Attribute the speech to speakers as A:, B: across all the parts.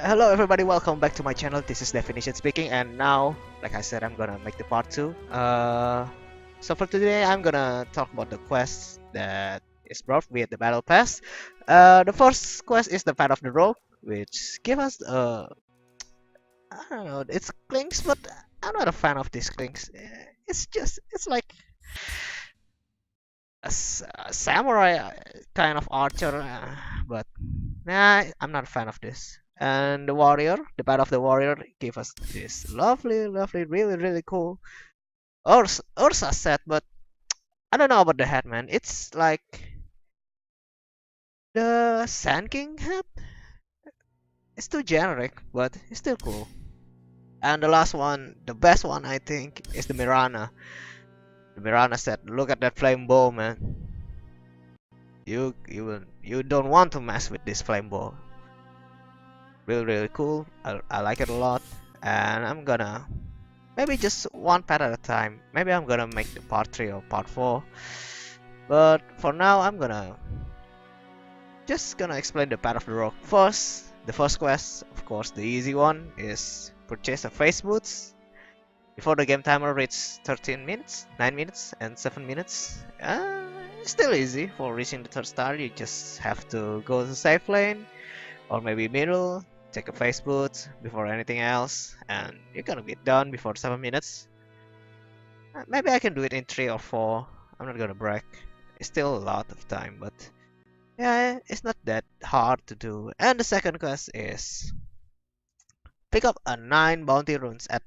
A: Hello everybody, welcome back to my channel. This is Definition speaking, and now, like I said, I'm gonna make the part 2. So for today, I'm gonna talk about the quest that is brought with the battle pass. The first quest is the Path of the Rogue, which give us I don't know, it's clinks, but I'm not a fan of these clinks. It's like a samurai kind of archer, but nah, I'm not a fan of this. And the warrior, the Path of the Warrior, gave us this lovely, really cool Ursa set, but I don't know about the head, man. It's like the Sand King head. It's too generic, but it's still cool. And the last one, the best one, I think, is the Mirana. The Mirana set. Look at that flame bow, man. You don't want to mess with this flame bow. Really cool. I like it a lot, and I'm gonna maybe just one path at a time. Maybe I'm gonna make the part 3 or part 4, but for now I'm gonna just gonna explain the Path of the Rogue first. The first quest, of course, the easy one, is purchase a face boots before the game timer reaches 13 minutes, 9 minutes, and 7 minutes. It's still easy. For reaching the 3rd star, you just have to go to safe lane or maybe middle, take a face boot before anything else, and you're gonna be done before 7 minutes. Maybe I can do it in 3 or 4. I'm not gonna brag. It's still a lot of time, but yeah, it's not that hard to do. And the second quest is pick up a 9 bounty runes at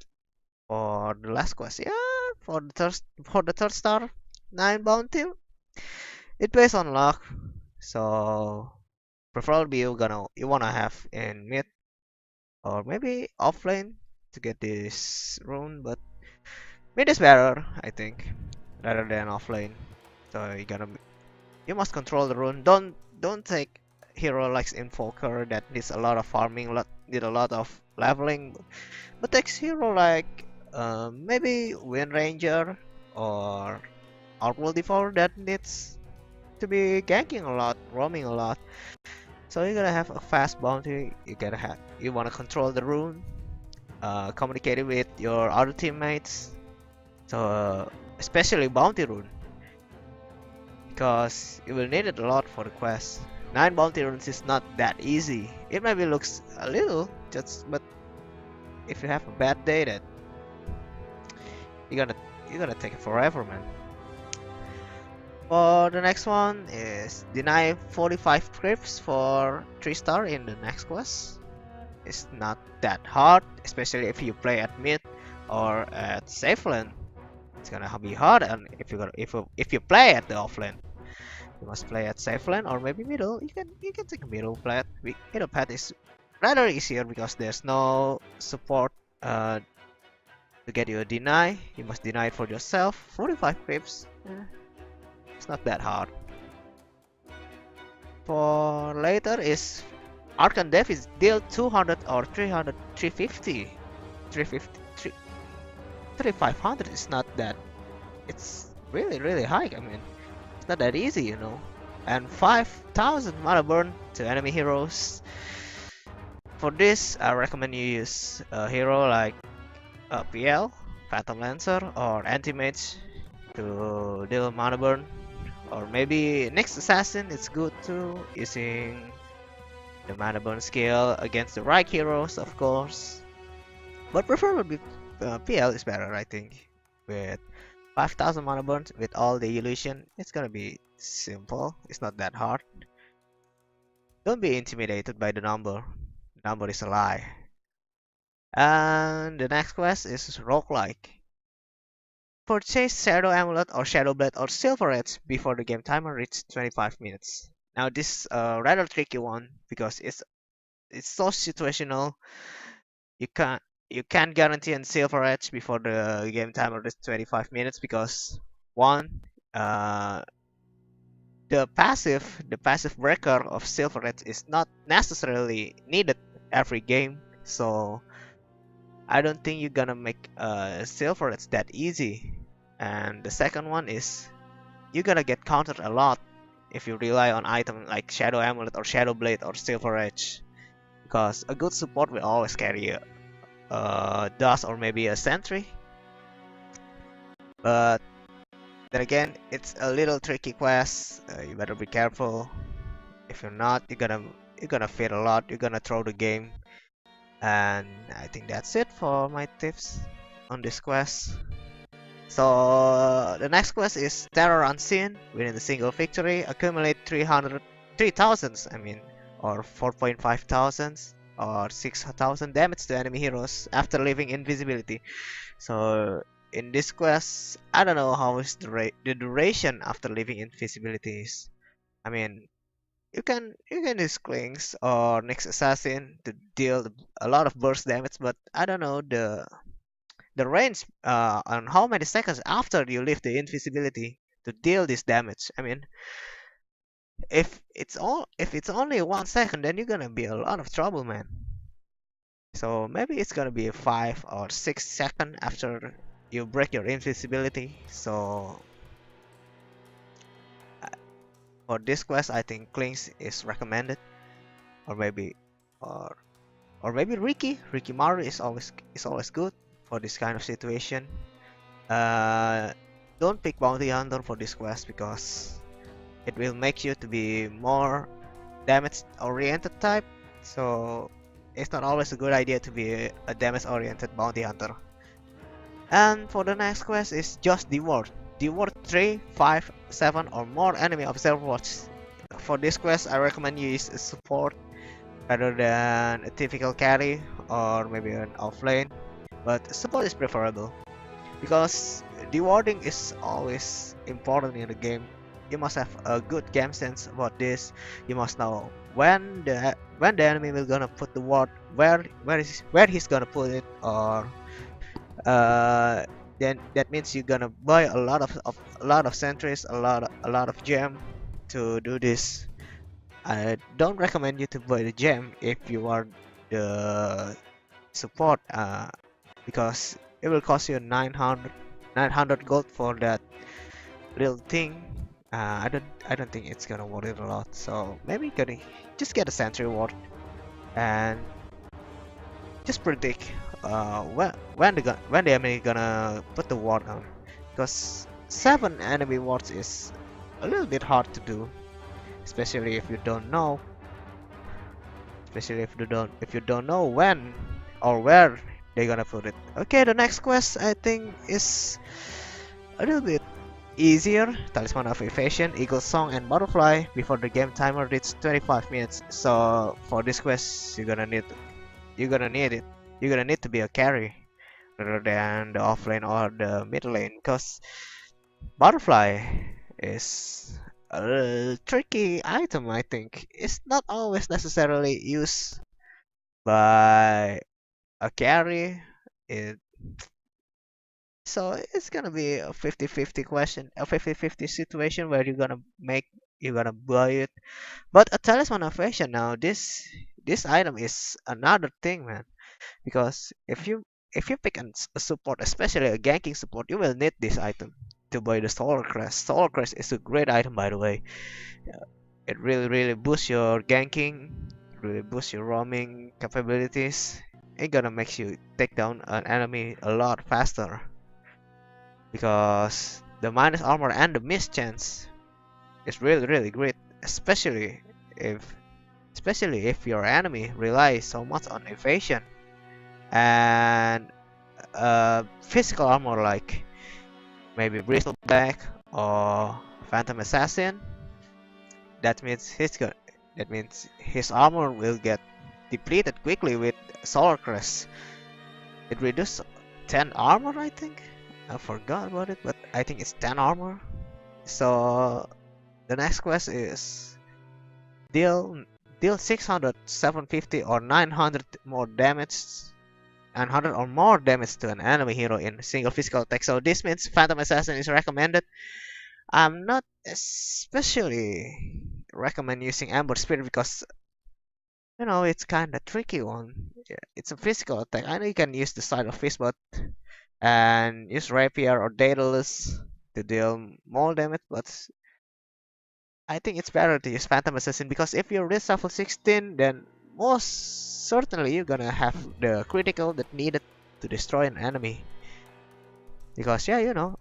A: for the last quest. Yeah, for the 3rd star, 9 bounty. It based on luck, so preferably you wanna have in mid or maybe offlane to get this rune, but mid is better, I think, rather than offlane. So you must control the rune. Don't take hero like Invoker that needs a lot of farming, need a lot of leveling, but takes hero like maybe Wind Ranger or Outworld Devourer that needs to be ganking a lot, roaming a lot. So you're gonna have a fast bounty. You wanna control the rune, communicate with your other teammates. So especially bounty rune, because you will need it a lot for the quest. 9 bounty runes is not that easy. It maybe looks a little, but if you have a bad day, that you're gonna take it forever, man. For the next one is deny 45 creeps for 3 star in the next quest. It's not that hard, especially if you play at mid or at safe lane. It's gonna be hard, and if you play at the off lane, you must play at safe lane or maybe middle. You can take a middle path. Middle path is rather easier because there's no support to get you a deny. You must deny it for yourself. 45 creeps. It's not that hard. For later is Arcan Dev is deal 200 or 300, 350, 350, 3500 is not that. It's really high. I mean, it's not that easy, you know. And 5000 mana burn to enemy heroes. For this, I recommend you use a hero like PL, Phantom Lancer, or Anti-Mage to deal mana burn. Or maybe next assassin, it's good too, using the mana burn skill against the right heroes, of course. But preferably PL is better, I think. With 5000 mana burn with all the illusion, it's gonna be simple. It's not that hard. Don't be intimidated by the number. The number is a lie. And the next quest is roguelike. Purchase Shadow Amulet or Shadow Blade or Silver Edge before the game timer reaches 25 minutes. Now this is a rather tricky one because it's so situational. You can't guarantee a Silver Edge before the game timer reaches 25 minutes because one, the passive breaker of Silver Edge is not necessarily needed every game. So I don't think you're gonna make silver it's that easy. And the second one is you're gonna get countered a lot if you rely on item like Shadow Amulet or Shadow Blade or Silver Edge. because a good support will always carry a dust or maybe a sentry. But then again, it's a little tricky quest. You better be careful. If you're not, you're gonna fail a lot. You're gonna throw the game. And I think that's it for my tips on this quest. So the next quest is Terror Unseen. Within the single victory, accumulate 3,000, I mean, or 4.5 thousands or 6,000 damage to enemy heroes after leaving invisibility. So in this quest, I don't know how is the duration after leaving invisibility is. I mean, you can use Clinks or Next Assassin to deal a lot of burst damage, but I don't know the range on how many seconds after you leave the invisibility to deal this damage. I mean, if it's only 1 second, then you're gonna be a lot of trouble, man. So maybe it's gonna be 5 or 6 seconds after you break your invisibility. So uh, for this quest, I think Clinks is recommended, or or maybe Ricky Maru is always good for this kind of situation. Uh, don't pick Bounty Hunter for this quest because it will make you to be more damage oriented type. So it's not always a good idea to be a damage oriented Bounty Hunter. And for the next quest is just Devour. Devour 3, 5, 7 or more enemy observer watch. For this quest, I recommend you use a support rather than a typical carry or maybe an offlane. But support is preferable because rewarding is always important in the game. You must have a good game sense about this. You must know when the enemy will gonna put the ward, where he's gonna put it, or then that means you're gonna buy a lot of sentries, a lot of gem to do this. I don't recommend you to buy the gem if you are the support, because it will cost you 900 gold for that little thing. I don't think it's gonna worth it a lot. So maybe gonna just get a sentry ward and just predict when the enemy gonna put the ward on, because 7 enemy wards is a little bit hard to do, especially if you don't know, when or where they're gonna put it. Okay, the next quest I think is a little bit easier. Talisman of Evasion, Eagle Song, and Butterfly before the game timer reaches 25 minutes. So for this quest, you're gonna need it. You're gonna need to be a carry rather than the offlane or the mid lane, because Butterfly is a tricky item. I think it's not always necessarily used by a carry. It So it's gonna be a 50-50 question, a 50-50 situation where you're gonna buy it. But a talisman of fashion now, this item is another thing, man. Because if you pick a support, especially a ganking support, you will need this item to buy the Solar Crest. Solar Crest is a great item, by the way. It really boosts your ganking, really boosts your roaming capabilities. It gonna makes you take down an enemy a lot faster, because the minus armor and the miss chance is really great, if especially if your enemy relies so much on evasion and physical armor like maybe bristleback or phantom assassin. That means his armor will get depleted quickly with solar crest. It reduces 10 armor, I think. I forgot about it, but I think it's 10 armor. So the next quest is deal deal 600, 750, or 900 more damage, 900 or more damage to an enemy hero in single physical attack. So this means Phantom Assassin is recommended. I'm not especially recommend using Amber Spirit because it's kind of tricky one. Yeah, it's a physical attack. I know you can use the Side of Fist, but and use Rapier or Daedalus to deal more damage, but I think it's better to use Phantom Assassin because if you reshuffle 16, then most certainly you're gonna have the critical that needed to destroy an enemy. Because yeah, you know,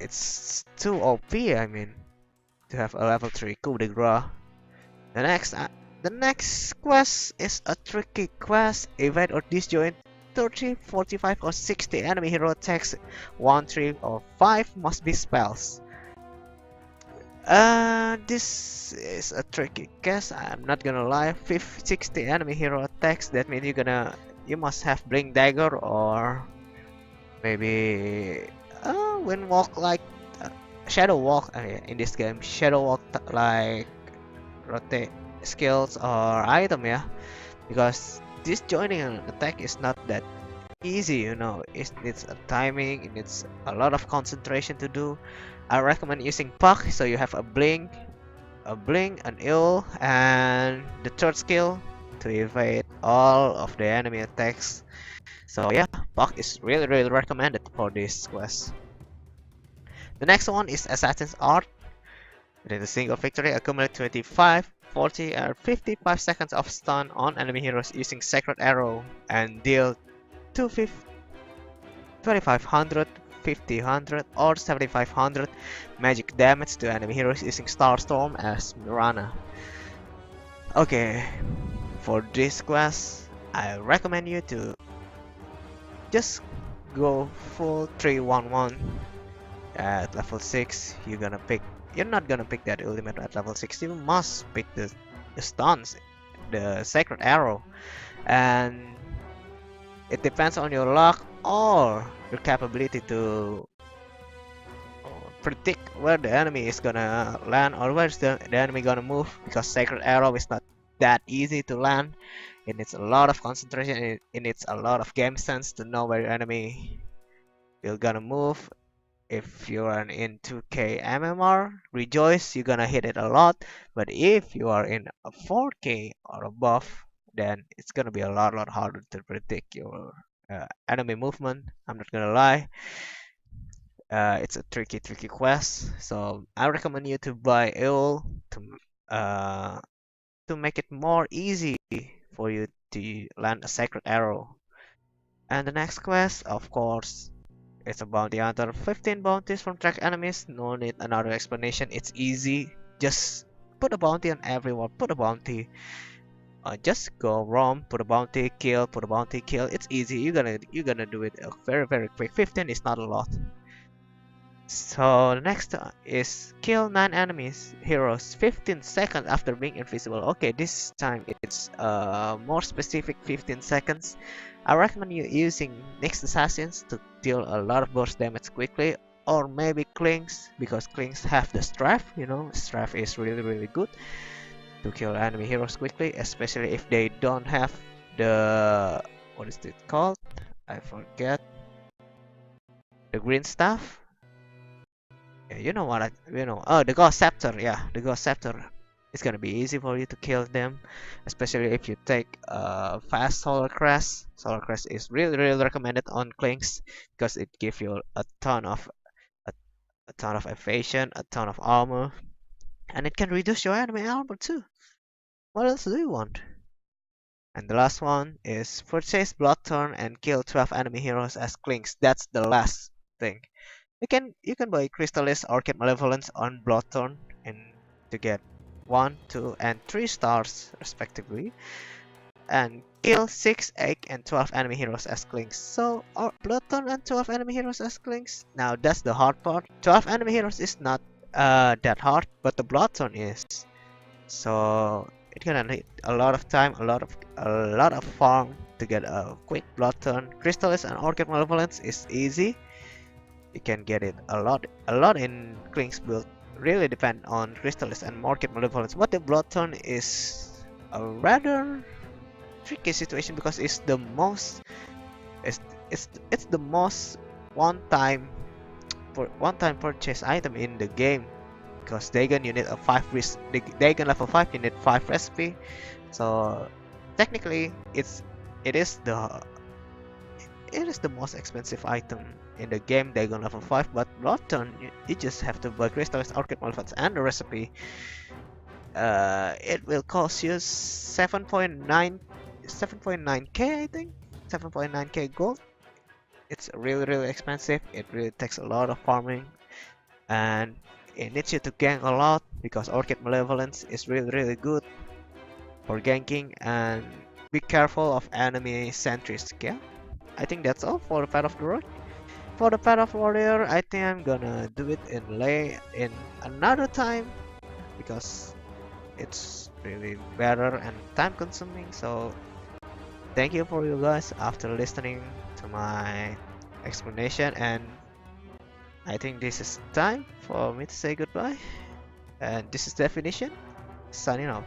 A: it's too OP, I mean, to have a level 3 coup de grace. The next quest is a tricky quest. Evade or disjoint 30, 45 or 60 enemy hero attacks. 1, 3 or 5 must be spells. This is a tricky quest, I'm not gonna lie. 60 enemy hero attacks, that means you must have Blink Dagger or maybe Wind Walk, like Shadow Walk in this game. Shadow Walk like rotate skills or item, yeah, because this joining an attack is not that easy, you know. It needs a timing, it needs a lot of concentration to do. I recommend using Puck, so you have a blink, an ill, and the third skill to evade all of the enemy attacks. So yeah, Puck is really recommended for this quest. The next one is Assassin's Art. Within a single victory, accumulate 25, 40 or 55 seconds of stun on enemy heroes using Sacred Arrow and deal 2500, 5000 or 7500 magic damage to enemy heroes using Starstorm as Mirana. Okay, for this quest, I recommend you to just go full 311 at level 6. You're not gonna pick that ultimate at level 6. You must pick the stuns, the Sacred Arrow, and it depends on your luck or your capability to predict where the enemy is gonna land or where's the enemy gonna move, because Sacred Arrow is not that easy to land. It needs a lot of concentration, it needs a lot of game sense to know where your enemy will gonna move. If you are in 2k MMR, rejoice, you're gonna hit it a lot. But if you are in a 4k or above, then it's gonna be a lot harder to predict your enemy movement. I'm not gonna lie. It's a tricky quest, so I recommend you to buy Eol to make it more easy for you to land a Sacred Arrow. And the next quest, of course, it's a bounty hunter. 15 bounties from track enemies. No need another explanation. It's easy. Just put a bounty on everyone. Put a bounty. Just go roam. Put a bounty. Kill. Put a bounty. Kill. It's easy. You're gonna do it very quick. 15 is not a lot. So the next is kill 9 enemies heroes 15 seconds after being invisible. Okay, this time it's more specific 15 seconds. I recommend you using Nyx Assassins to deal a lot of burst damage quickly, or maybe Clings, because Clings have the Strafe, you know. Strafe is really good to kill enemy heroes quickly, especially if they don't have the, what is it called? I forget. The green stuff. Yeah, you know what oh, the Ghost Scepter. Yeah, the Ghost Scepter. It's gonna be easy for you to kill them, especially if you take fast Solar Crest. Solar Crest is really recommended on Clinks because it gives you a ton of evasion, a ton of armor, and it can reduce your enemy armor too. What else do you want? And the last one is purchase Bloodthorn and kill 12 enemy heroes as Clinks. That's the last thing. You can buy Crystallis Orchid Malevolence on Bloodthorn and to get 1, 2 and 3 stars respectively, and kill 6, 8 and 12 enemy heroes as Clinks. So Bloodthorn and 12 enemy heroes as Clinks. Now that's the hard part. 12 enemy heroes is not that hard, but the Bloodthorn is. So it's gonna need a lot of time, a lot of farm to get a quick Bloodthorn. Crystallis and Orchid Malevolence is easy. You can get it a lot in Clink's build. Really depend on Crystallis and Orchid Malevolence. But the Bloodthorn is a rather tricky situation because it's the most one-time purchase item in the game. Because Dagon you need a 5 risk. Dagon level 5 you need 5 recipe. So technically it is the most expensive item in the game, Dagon level 5, but Bloodthorn, you just have to buy Crystals, Orchid Malevolence and the recipe. it will cost you 7.9k, I think. 7.9k gold. It's really expensive. It really takes a lot of farming, and it needs you to gank a lot because Orchid Malevolence is really good for ganking. And be careful of enemy sentries. Yeah, I think that's all for the Path of the Road. For the Path of Warrior, I think I'm gonna do it in another time because it's really better and time consuming. So thank you for you guys after listening to my explanation, and I think this is time for me to say goodbye. And this is Definition, signing off.